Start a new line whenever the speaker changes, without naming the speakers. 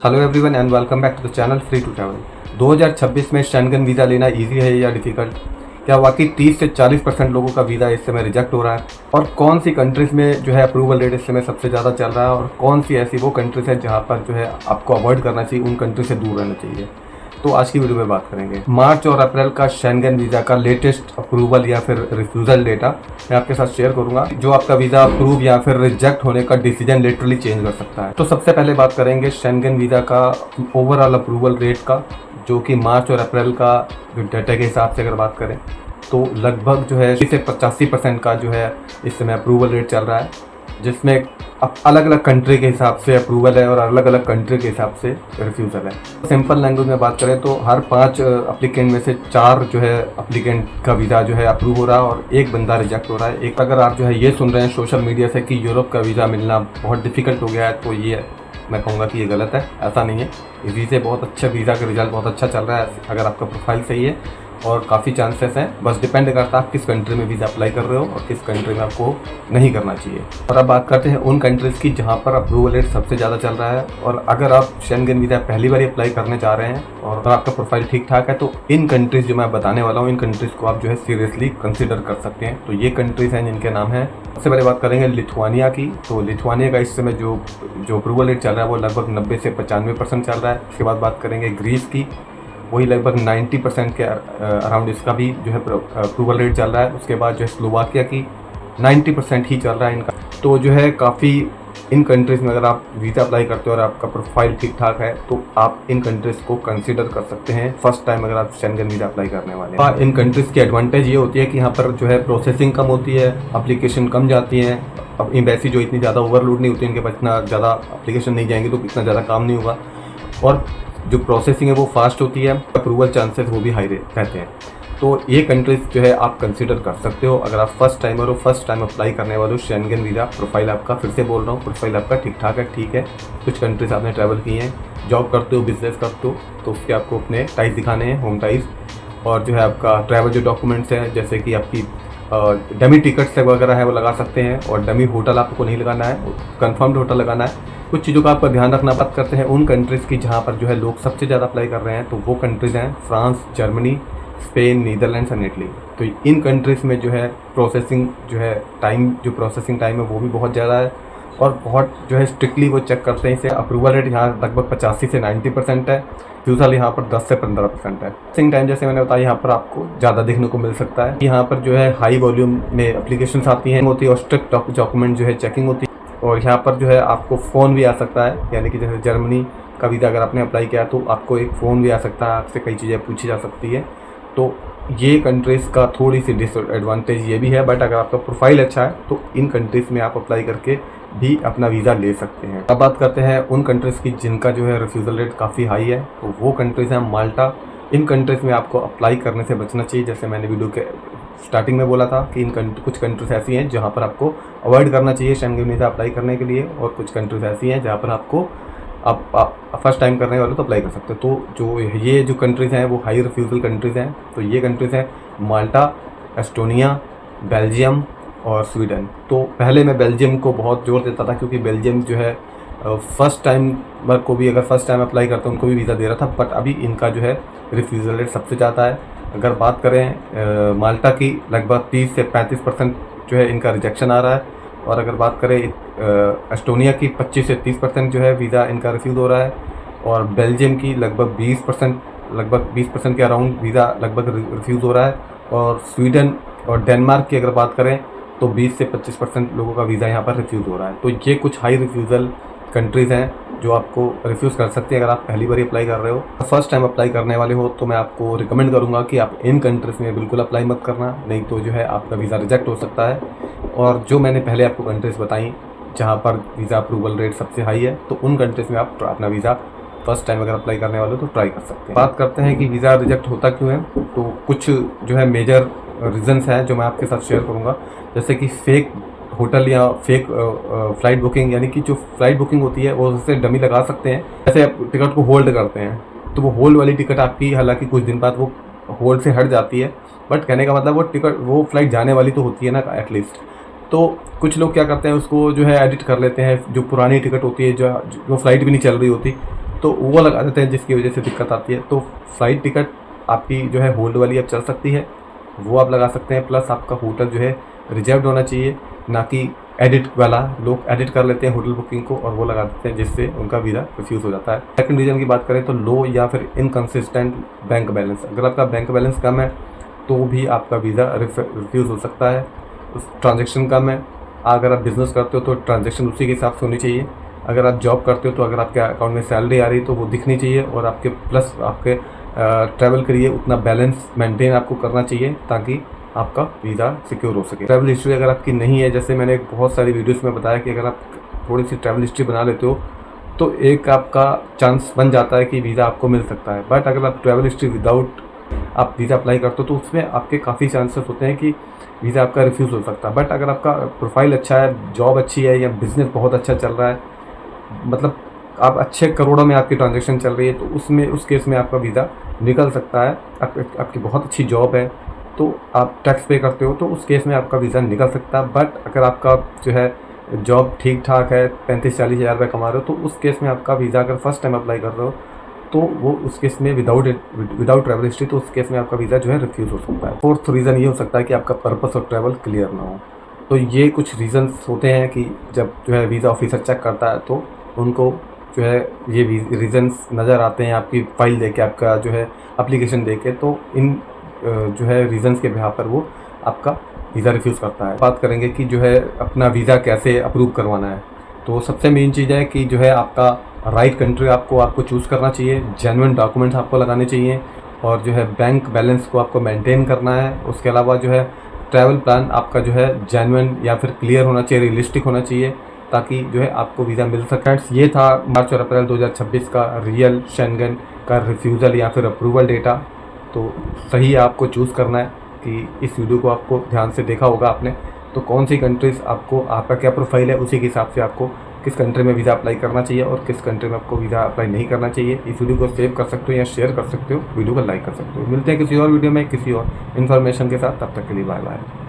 Hello everyone and welcome back to the channel free to travel. 2026 में Schengen visa लेना easy है या difficult? क्या वाकई 30 से 40% लोगों का वीज़ा इस समय रिजेक्ट हो रहा है? और कौन सी कंट्रीज़ में जो है अप्रूवल रेट इस समय सबसे ज़्यादा चल रहा है और कौन सी ऐसी वो कंट्रीज़ है जहाँ पर जो है आपको अवॉइड करना चाहिए, उन कंट्री से दूर रहना चाहिए? तो आज की वीडियो में बात करेंगे। मार्च और अप्रैल का शेंगन वीज़ा का लेटेस्ट अप्रूवल या फिर रिफ्यूज़ल डेटा मैं आपके साथ शेयर करूंगा, जो आपका वीज़ा अप्रूव या फिर रिजेक्ट होने का डिसीजन लिटरली चेंज कर सकता है। तो सबसे पहले बात करेंगे शेंगन वीज़ा का ओवरऑल अप्रूवल रेट का, जो कि मार्च और अप्रैल का जो डेटा के हिसाब से अगर बात करें तो लगभग जो है 30 से 85% का जो है इस समय अप्रूवल रेट चल रहा है, जिसमें अब अलग अलग कंट्री के हिसाब से अप्रूवल है और अलग अलग कंट्री के हिसाब से रिफ्यूज़ल है। सिंपल लैंग्वेज में बात करें तो हर 5 अप्लीकेंट में से 4 जो है अप्लीकेंट का वीज़ा जो है अप्रूव हो रहा है और एक बंदा रिजेक्ट हो रहा है। एक अगर आप जो है ये सुन रहे हैं सोशल मीडिया से कि यूरोप का वीज़ा मिलना बहुत डिफ़िकल्ट हो गया है, तो ये मैं कहूँगा कि ये गलत है। ऐसा नहीं है, इसी से बहुत अच्छा वीज़ा का रिजल्ट बहुत अच्छा चल रहा है अगर आपका प्रोफाइल सही है, और काफ़ी चांसेस हैं। बस डिपेंड करता है आप किस कंट्री में वीज़ा अप्लाई कर रहे हो और किस कंट्री में आपको नहीं करना चाहिए। और अब बात करते हैं उन कंट्रीज़ की जहाँ पर अप्रूवल रेट सबसे ज़्यादा चल रहा है। और अगर आप शेंगन वीज़ा पहली बार अप्लाई करने जा रहे हैं और अगर आपका प्रोफाइल ठीक ठाक है, तो इन कंट्रीज़ जो मैं बताने वाला हूँ, इन कंट्रीज़ को आप जो है सीरियसली कंसिडर कर सकते हैं। तो ये कंट्रीज़ हैं जिनके नाम हैं। सबसे पहले बात करेंगे लिथुआनिया की। तो लिथुआनिया का इस समय जो अप्रूवल रेट चल रहा है वो लगभग 90 से 95% चल रहा है। उसके बाद बात करेंगे ग्रीस की, वही लगभग 90% के अराउंड इसका भी जो है अप्रूवल रेट चल रहा है। उसके बाद जो है स्लोवाकिया की 90% ही चल रहा है इनका। तो जो है काफ़ी इन कंट्रीज़ में अगर आप वीज़ा अप्लाई करते हो और आपका प्रोफाइल ठीक ठाक है, तो आप इन कंट्रीज़ को कंसीडर कर सकते हैं फर्स्ट टाइम अगर आप शेंगन वीज़ा अप्लाई करने वाले हैं। इन कंट्रीज़ की एडवांटेज ये होती है कि यहाँ पर जो है प्रोसेसिंग कम होती है, एप्लीकेशन कम जाती हैं। अब एम्बेसी जो इतनी ज़्यादा ओवरलोड नहीं होती, इनके पास इतना ज़्यादा एप्लीकेशन नहीं जाएंगे तो इतना ज़्यादा काम नहीं होगा, और जो प्रोसेसिंग है वो फास्ट होती है, अप्रूवल चांसेस वो भी हाई रहते हैं। तो ये कंट्रीज़ जो है आप कंसीडर कर सकते हो अगर आप फर्स्ट टाइमर हो, फर्स्ट टाइम अप्लाई करने वाले हो शेंगन वीज़ा। प्रोफाइल आपका, फिर से बोल रहा हूँ, प्रोफाइल आपका ठीक ठाक है, ठीक है। कुछ कंट्रीज आपने ट्रैवल की हैं, जॉब करते हो, बिजनेस करते हो, तो उसके आपको अपने टाइज दिखाने हैं, होम टाइज, और जो है आपका ट्रैवल जो डॉक्यूमेंट्स हैं, जैसे कि आपकी डमी टिकट्स वगैरह है वो लगा सकते हैं, और डमी होटल आपको नहीं लगाना है, कंफर्म्ड होटल लगाना है। कुछ चीज़ों का आपका ध्यान रखना। बात करते हैं उन कंट्रीज़ की जहाँ पर जो है लोग सबसे ज़्यादा अप्लाई कर रहे हैं, तो वो कंट्रीज़ हैं France, Germany, Spain, Netherlands and Italy. तो इन कंट्रीज़ में जो है प्रोसेसिंग जो है टाइम, जो प्रोसेसिंग टाइम है वो भी बहुत ज़्यादा है, और बहुत जो है स्ट्रिक्टली वो चेक करते हैं इसे। अप्रूवल रेट यहाँ लगभग 85 से 90% है, फ्यूज़ल यहाँ पर 10 से 15% है। प्रोसेसिंग टाइम जैसे मैंने बताया यहाँ पर आपको ज़्यादा देखने को मिल सकता है। यहाँ पर जो है हाई वॉल्यूम में एप्लीकेशंस आती हैं होती है, और स्ट्रिक्ट डॉक्यूमेंट जो है चेकिंग होती है। और यहाँ पर जो है आपको फ़ोन भी आ सकता है, यानी कि जैसे जर्मनी का वीज़ा अगर आपने अप्लाई किया तो आपको एक फ़ोन भी आ सकता है, आपसे कई चीज़ें पूछी जा सकती है। तो ये कंट्रीज़ का थोड़ी सी डिसएडवांटेज ये भी है, बट अगर आपका प्रोफाइल अच्छा है तो इन कंट्रीज़ में आप अप्लाई करके भी अपना वीज़ा ले सकते हैं। अब बात करते हैं उन कंट्रीज़ की जिनका जो है रिफ्यूज़ल रेट काफ़ी हाई है, तो वो कंट्रीज़ हैं माल्टा। इन कंट्रीज़ में आपको अप्लाई करने से बचना चाहिए। जैसे मैंने वीडियो के स्टार्टिंग में बोला था कि कुछ कंट्रीज़ ऐसी हैं जहाँ पर आपको अवॉइड करना चाहिए शेंगन वीज़ा अप्लाई करने के लिए, और कुछ कंट्रीज़ ऐसी हैं जहाँ पर आपको आप फर्स्ट टाइम करने वाले तो अप्लाई कर सकते हो। तो जो ये जो कंट्रीज़ हैं वो हाई रिफ्यूज़ल कंट्रीज़ हैं। तो ये कंट्रीज़ हैं माल्टा, एस्टोनिया, बेल्जियम और स्वीडन। तो पहले मैं बेल्जियम को बहुत जोर देता था, क्योंकि बेल्जियम जो है फर्स्ट टाइमर को भी, अगर फर्स्ट टाइम अप्लाई करते हैं उनको भी वीज़ा दे रहा था, बट अभी इनका जो है रिफ्यूज़ल रेट सबसे ज़्यादा है। अगर बात करें माल्टा की, लगभग 30 से 35% जो है इनका रिजेक्शन आ रहा है, और अगर बात करें एस्टोनिया की 25 से 30% जो है वीज़ा इनका रिफ्यूज़ हो रहा है, और बेल्जियम की लगभग 20% के अराउंड वीज़ा लगभग रिफ्यूज़ हो रहा है, और स्वीडन और डेनमार्क की अगर बात करें तो 20 से 25% लोगों का वीज़ा यहाँ पर रिफ्यूज़ हो रहा है। तो ये कुछ हाई रिफ्यूज़ल कंट्रीज़ हैं जो आपको रिफ्यूज़ कर सकती हैं अगर आप पहली बार अप्लाई कर रहे हो। फर्स्ट टाइम अप्लाई करने वाले हो तो मैं आपको रिकमेंड करूँगा कि आप इन कंट्रीज़ में बिल्कुल अप्लाई मत करना, नहीं तो जो है आपका वीज़ा रिजेक्ट हो सकता है। और जो मैंने पहले आपको कंट्रीज़ बताई जहाँ पर वीज़ा अप्रूवल रेट सबसे हाई है, तो उन कंट्रीज़ में आप अपना वीज़ा फर्स्ट टाइम अगर अप्लाई करने वाले हो तो ट्राई कर सकते हैं। बात करते हैं कि वीज़ा रिजेक्ट होता क्यों है, तो कुछ जो है मेजर रीज़न्स हैं जो मैं आपके साथ शेयर करूँगा। जैसे कि फेक होटल या फेक फ़्लाइट बुकिंग, यानी कि जो फ़्लाइट बुकिंग होती है वो उससे डमी लगा सकते हैं। जैसे आप टिकट को होल्ड करते हैं तो वो होल्ड वाली टिकट आपकी हालांकि कुछ दिन बाद वो होल्ड से हट जाती है, बट कहने का मतलब वो फ़्लाइट जाने वाली तो होती है ना एटलीस्ट। तो कुछ लोग क्या करते हैं, उसको जो है एडिट कर लेते हैं, जो पुरानी टिकट होती है, जो फ़्लाइट भी नहीं चल रही होती, तो वो लगा देते हैं जिसकी वजह से दिक्कत आती है। तो फ्लाइट टिकट आपकी जो है होल्ड वाली अब चल सकती है, वो आप लगा सकते हैं। प्लस आपका होटल जो है रिजर्व्ड होना चाहिए, ना कि एडिट वाला। लोग एडिट कर लेते हैं होटल बुकिंग को और वो लगा देते हैं, जिससे उनका वीज़ा रिफ्यूज़ हो जाता है। सेकंड रीज़न की बात करें तो लो या फिर इनकन्सिस्टेंट बैंक बैलेंस। अगर आपका बैंक बैलेंस कम है तो भी आपका वीज़ा रिफ्यूज़ हो सकता है। उस ट्रांजेक्शन कम है, अगर आप बिज़नेस करते हो तो ट्रांजेक्शन उसी के हिसाब से होनी चाहिए। अगर आप जॉब करते हो तो अगर आपके अकाउंट में सैलरी आ रही है तो वो दिखनी चाहिए, और आपके प्लस आपके ट्रैवल के लिए उतना बैलेंस मेंटेन आपको करना चाहिए ताकि आपका वीज़ा सिक्योर हो सके। ट्रैवल हिस्ट्री अगर आपकी नहीं है, जैसे मैंने बहुत सारी वीडियोस में बताया कि अगर आप थोड़ी सी ट्रैवल हिस्ट्री बना लेते हो तो एक आपका चांस बन जाता है कि वीज़ा आपको मिल सकता है। बट अगर आप ट्रैवल हिस्ट्री विदाउट आप वीज़ा अप्लाई करते हो तो उसमें आपके काफ़ी चांसेस होते हैं कि वीज़ा आपका रिफ्यूज़ हो सकता है। बट अगर आपका प्रोफाइल अच्छा है, जॉब अच्छी है, या बिज़नेस बहुत अच्छा चल रहा है, मतलब आप अच्छे करोड़ों में आपकी ट्रांजैक्शन चल रही है, तो उसमें उस केस में आपका वीज़ा निकल सकता है। आपकी बहुत अच्छी जॉब है तो आप टैक्स पे करते हो, तो उस केस में आपका वीज़ा निकल सकता है। बट अगर आपका जो है जॉब ठीक ठाक है, 35-40 हज़ार रुपये कमा रहे हो, तो उस केस में आपका वीज़ा अगर फर्स्ट टाइम अप्लाई कर रहे हो तो वो उस केस में विदाउट ट्रैवल हिस्ट्री, तो उस केस में आपका वीज़ा जो है रिफ्यूज़ हो सकता है। फोर्थ रीज़न ये हो सकता है कि आपका पर्पस ऑफ ट्रैवल क्लियर ना हो। तो ये कुछ रीज़न्स होते हैं कि जब जो है वीज़ा ऑफिसर चेक करता है तो उनको जो है ये रीज़न्स नज़र आते हैं आपकी फ़ाइल देख के, आपका जो है एप्लीकेशन देख के। तो इन जो है रीज़न्स के बिहाफ पर वो आपका वीज़ा रिफ्यूज़ करता है। बात करेंगे कि जो है अपना वीज़ा कैसे अप्रूव करवाना है। तो सबसे मेन चीज़ है कि जो है आपका राइट कंट्री आपको चूज़ करना चाहिए, जेन्युइन डॉक्यूमेंट्स आपको लगाने चाहिए, और जो है बैंक बैलेंस को आपको मेंटेन करना है। उसके अलावा जो है ट्रैवल प्लान आपका जो है जेन्युइन या फिर क्लियर होना चाहिए, रियलिस्टिक होना चाहिए, ताकि जो है आपको वीज़ा मिल सके। फ्रेंड्स, ये था मार्च और अप्रैल 2026 का रियल शेंगन का रिफ्यूज़ल या फिर अप्रूवल डेटा। तो सही आपको चूज़ करना है कि इस वीडियो को आपको ध्यान से देखा होगा आपने, तो कौन सी कंट्रीज़ आपको, आपका क्या प्रोफाइल है, उसी के हिसाब से आपको किस कंट्री में वीज़ा अप्लाई करना चाहिए और किस कंट्री में आपको वीज़ा अप्लाई नहीं करना चाहिए। इस वीडियो को सेव कर सकते हो या शेयर कर सकते हो, वीडियो को लाइक कर सकते हो। मिलते हैं किसी और वीडियो में किसी और इन्फॉर्मेशन के साथ, तब तक के लिए बाय बाय।